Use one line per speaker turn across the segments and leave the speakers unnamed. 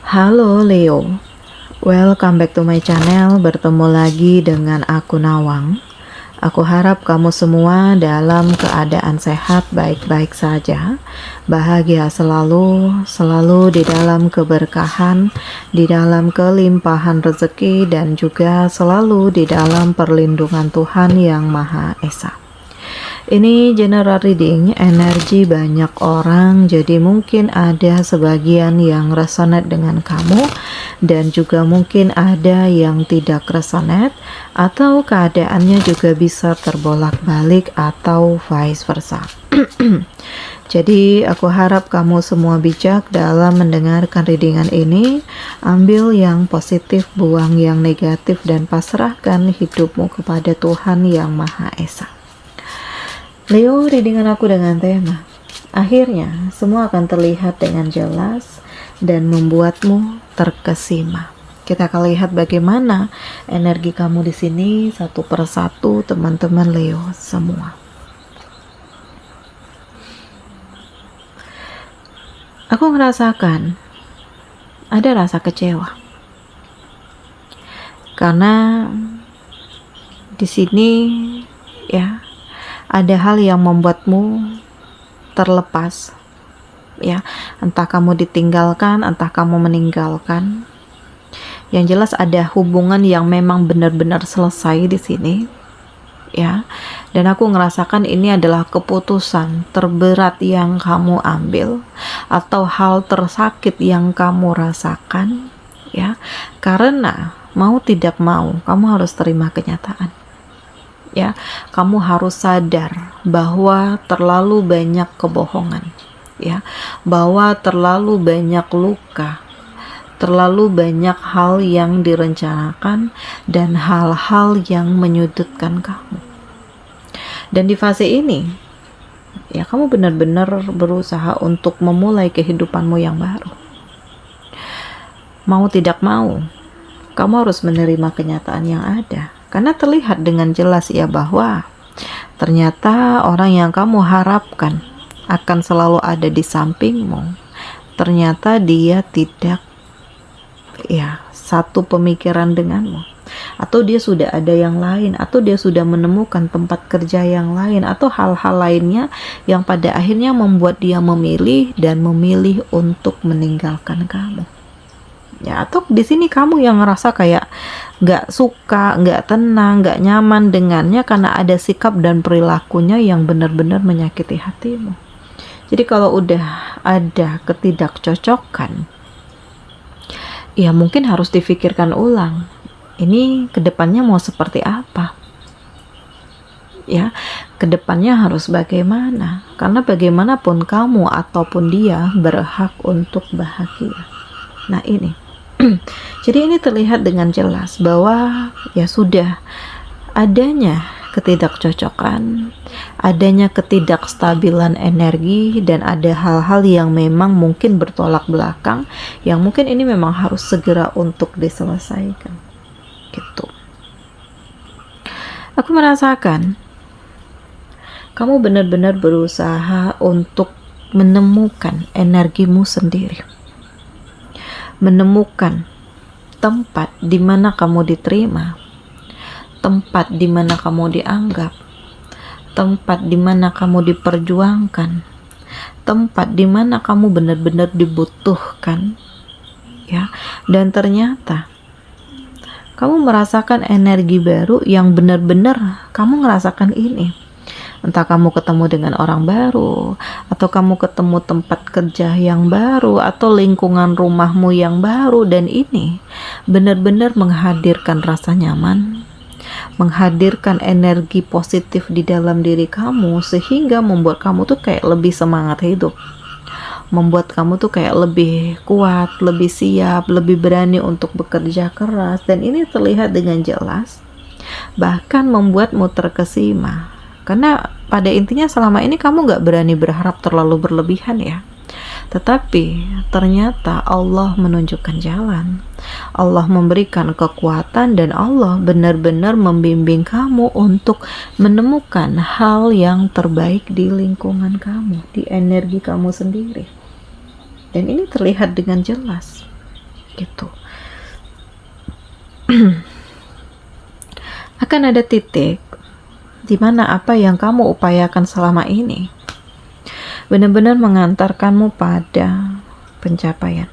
Halo Leo, welcome back to my channel. Bertemu lagi dengan aku Nawang. Aku harap kamu semua dalam keadaan sehat, baik-baik saja, bahagia selalu, selalu di dalam keberkahan, di dalam kelimpahan rezeki, dan juga selalu di dalam perlindungan Tuhan Yang Maha Esa. Ini general reading energi banyak orang, jadi mungkin ada sebagian yang resonate dengan kamu dan juga mungkin ada yang tidak resonate, atau keadaannya juga bisa terbolak-balik atau vice versa. Jadi aku harap kamu semua bijak dalam mendengarkan readingan ini. Ambil yang positif, buang yang negatif, dan pasrahkan hidupmu kepada Tuhan Yang Maha Esa. Leo, readingan aku dengan tema akhirnya semua akan terlihat dengan jelas dan membuatmu terkesima. Kita akan lihat bagaimana energi kamu di sini satu persatu, teman-teman Leo semua. Aku merasakan ada rasa kecewa karena di sini ya ada hal yang membuatmu terlepas, ya, entah kamu ditinggalkan, entah kamu meninggalkan. Yang jelas ada hubungan yang memang benar-benar selesai di sini, ya. Dan aku ngerasakan ini adalah keputusan terberat yang kamu ambil atau hal tersakit yang kamu rasakan, ya. Karena mau tidak mau, kamu harus terima kenyataan. Ya, kamu harus sadar bahwa terlalu banyak kebohongan, ya, bahwa terlalu banyak luka, terlalu banyak hal yang direncanakan dan hal-hal yang menyudutkan kamu. Dan di fase ini, ya, kamu benar-benar berusaha untuk memulai kehidupanmu yang baru. Mau tidak mau, kamu harus menerima kenyataan yang ada. Karena terlihat dengan jelas ya bahwa ternyata orang yang kamu harapkan akan selalu ada di sampingmu, ternyata dia tidak satu pemikiran denganmu, atau dia sudah ada yang lain, atau dia sudah menemukan tempat kerja yang lain, atau hal-hal lainnya yang pada akhirnya membuat dia memilih untuk meninggalkan kamu. Ya, atau di sini kamu yang ngerasa kayak gak suka, gak tenang, gak nyaman dengannya karena ada sikap dan perilakunya yang benar-benar menyakiti hatimu. Jadi kalau udah ada ketidakcocokan, ya mungkin harus difikirkan ulang. Ini kedepannya mau seperti apa? Ya, kedepannya harus bagaimana? Karena bagaimanapun kamu ataupun dia berhak untuk bahagia. Nah ini. Jadi ini terlihat dengan jelas bahwa ya sudah adanya ketidakcocokan, adanya ketidakstabilan energi, dan ada hal-hal yang memang mungkin bertolak belakang, yang mungkin ini memang harus segera untuk diselesaikan. Gitu. Aku merasakan kamu benar-benar berusaha untuk menemukan energimu sendiri. Menemukan tempat di mana kamu diterima, tempat di mana kamu dianggap, tempat di mana kamu diperjuangkan, tempat di mana kamu benar-benar dibutuhkan, ya. Dan ternyata kamu merasakan energi baru yang benar-benar kamu ngerasakan ini. Entah kamu ketemu dengan orang baru, atau kamu ketemu tempat kerja yang baru, atau lingkungan rumahmu yang baru, dan ini benar-benar menghadirkan rasa nyaman, menghadirkan energi positif di dalam diri kamu, sehingga membuat kamu tuh kayak lebih semangat hidup, membuat kamu tuh kayak lebih kuat, lebih siap, lebih berani untuk bekerja keras, dan ini terlihat dengan jelas, bahkan membuatmu terkesima. Karena pada intinya selama ini kamu gak berani berharap terlalu berlebihan ya. Tetapi ternyata Allah menunjukkan jalan. Allah memberikan kekuatan dan Allah benar-benar membimbing kamu untuk menemukan hal yang terbaik di lingkungan kamu, di energi kamu sendiri. Dan ini terlihat dengan jelas. gitu. Akan ada titik di mana apa yang kamu upayakan selama ini benar-benar mengantarkanmu pada pencapaian,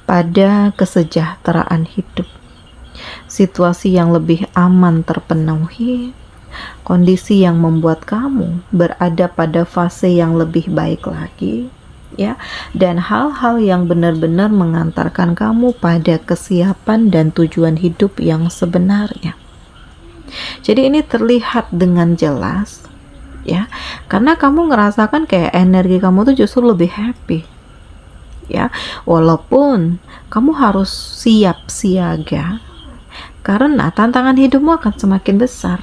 pada kesejahteraan hidup, situasi yang lebih aman terpenuhi, kondisi yang membuat kamu berada pada fase yang lebih baik lagi, ya, dan hal-hal yang benar-benar mengantarkan kamu pada kesiapan dan tujuan hidup yang sebenarnya. Jadi ini terlihat dengan jelas, ya, karena kamu ngerasakan kayak energi kamu tuh justru lebih happy, ya, walaupun kamu harus siap siaga karena tantangan hidupmu akan semakin besar,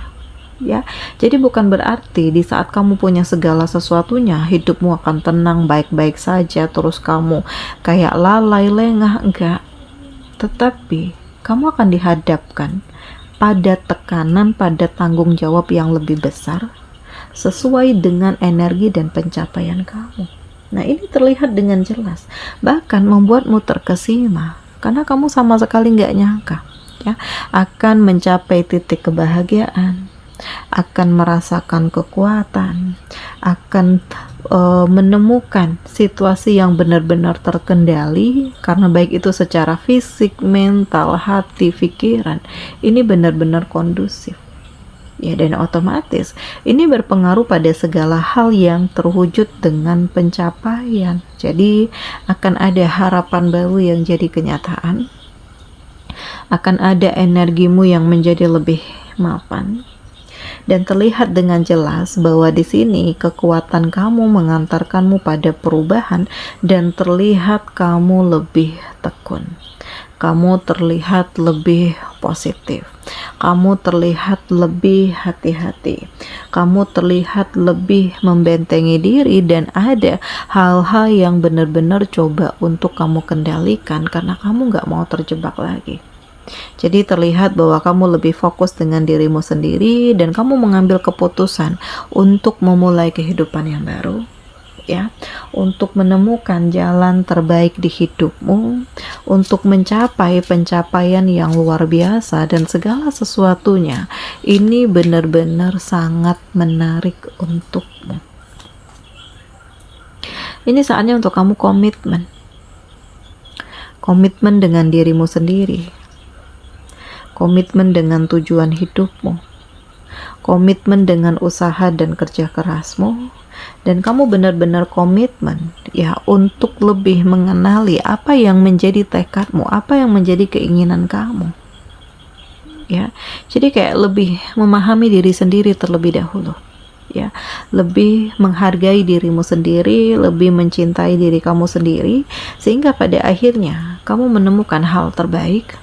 ya. Jadi bukan berarti di saat kamu punya segala sesuatunya hidupmu akan tenang baik-baik saja terus kamu kayak lalai lengah, enggak. Tetapi kamu akan dihadapkan pada tekanan, pada tanggung jawab yang lebih besar sesuai dengan energi dan pencapaian kamu. Nah, ini terlihat dengan jelas, bahkan membuatmu terkesima karena kamu sama sekali nggak nyangka, ya, akan mencapai titik kebahagiaan, akan merasakan kekuatan, akan menemukan situasi yang benar-benar terkendali, karena baik itu secara fisik, mental, hati, pikiran, ini benar-benar kondusif, ya, dan otomatis ini berpengaruh pada segala hal yang terwujud dengan pencapaian. Jadi akan ada harapan baru yang jadi kenyataan, akan ada energimu yang menjadi lebih mapan. Dan terlihat dengan jelas bahwa di sini kekuatan kamu mengantarkanmu pada perubahan dan terlihat kamu lebih tekun. Kamu terlihat lebih positif. Kamu terlihat lebih hati-hati. Kamu terlihat lebih membentengi diri dan ada hal-hal yang benar-benar coba untuk kamu kendalikan karena kamu nggak mau terjebak lagi. Jadi terlihat bahwa kamu lebih fokus dengan dirimu sendiri dan kamu mengambil keputusan untuk memulai kehidupan yang baru, ya, untuk menemukan jalan terbaik di hidupmu, untuk mencapai pencapaian yang luar biasa dan segala sesuatunya. Ini benar-benar sangat menarik untukmu. Ini saatnya untuk kamu komitmen. Komitmen dengan dirimu sendiri. Komitmen dengan tujuan hidupmu, komitmen dengan usaha dan kerja kerasmu, dan kamu benar-benar komitmen, ya, untuk lebih mengenali apa yang menjadi tekadmu, apa yang menjadi keinginan kamu, ya. Jadi kayak lebih memahami diri sendiri terlebih dahulu, ya, lebih menghargai dirimu sendiri, lebih mencintai diri kamu sendiri, sehingga pada akhirnya kamu menemukan hal terbaik,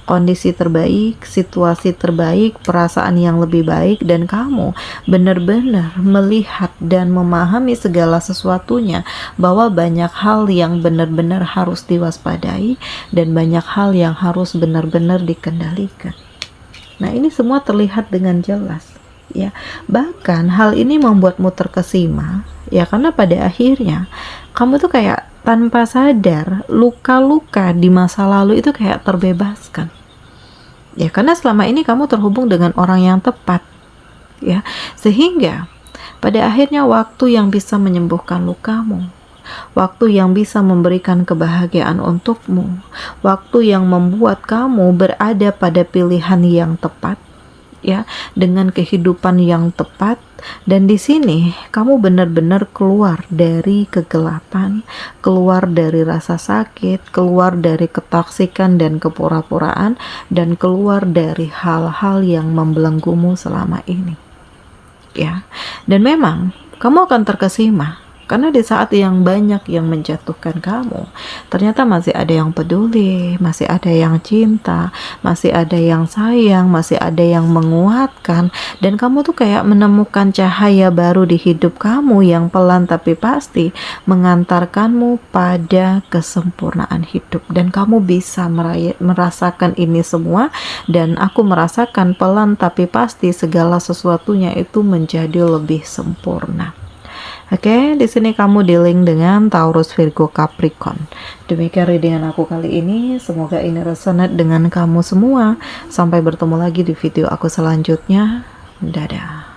kondisi terbaik, situasi terbaik, perasaan yang lebih baik, dan kamu benar-benar melihat dan memahami segala sesuatunya bahwa banyak hal yang benar-benar harus diwaspadai dan banyak hal yang harus benar-benar dikendalikan. Nah, ini semua terlihat dengan jelas, ya. Bahkan hal ini membuatmu terkesima, ya, karena pada akhirnya kamu tuh kayak tanpa sadar luka-luka di masa lalu itu kayak terbebaskan, ya, karena selama ini kamu terhubung dengan orang yang tepat, ya, sehingga pada akhirnya waktu yang bisa menyembuhkan lukamu, waktu yang bisa memberikan kebahagiaan untukmu, waktu yang membuat kamu berada pada pilihan yang tepat, ya, dengan kehidupan yang tepat. Dan di sini kamu benar-benar keluar dari kegelapan, keluar dari rasa sakit, keluar dari ketoksikan dan kepura-puraan, dan keluar dari hal-hal yang membelenggumu selama ini, ya. Dan memang kamu akan terkesima karena di saat yang banyak yang menjatuhkan kamu, ternyata masih ada yang peduli, masih ada yang cinta, masih ada yang sayang, masih ada yang menguatkan, dan kamu tuh kayak menemukan cahaya baru di hidup kamu yang pelan tapi pasti mengantarkanmu pada kesempurnaan hidup. Dan kamu bisa merasakan ini semua, dan aku merasakan pelan tapi pasti segala sesuatunya itu menjadi lebih sempurna. Oke, di sini kamu dealing dengan Taurus, Virgo, Capricorn. Demikian readingan aku kali ini. Semoga ini resonate dengan kamu semua. Sampai bertemu lagi di video aku selanjutnya. Dadah.